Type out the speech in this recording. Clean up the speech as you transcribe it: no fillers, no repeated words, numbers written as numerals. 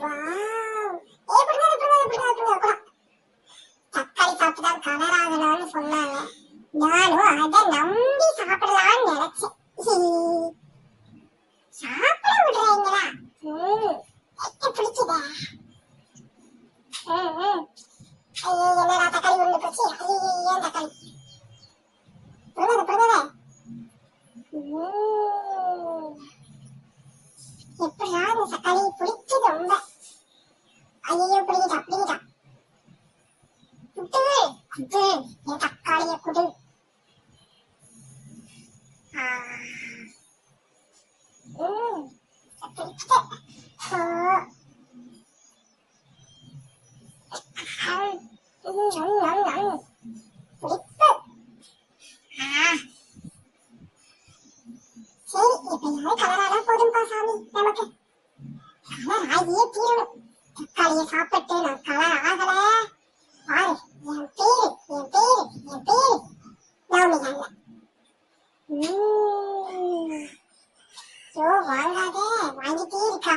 Wow. ஏய் புடுங்க. தக்காளி சாப்பிட்டுதான் கலர் ஆகணும்னு சொன்னாங்க. நானும் அதை நம்பி சாப்பிடலாம்னு நினைச்சேன். சாப்பிட விடுறீங்களா? எட்ட பிடிக்குதா? என்னடா தக்காளி உருண்டு போச்சு. ஏன் தக்காளி புடுங்க. எப்படா இந்த தக்காளி பிடிக்குது ரொம்ப. ஐயோ பிடிக்கிட்டா. குடு என் தக்காளிய குடு. சரி எப்பயாவது கலரானா போதும்பா சாமி. நமக்கு கலர் ஆகியே தீரணும். தக்காளிய சாப்பிட்டு நான் கலர் ஆகல பாரு. என் பேரு நவமி. வாங்காதே வாங்கிட்டே இருக்கா.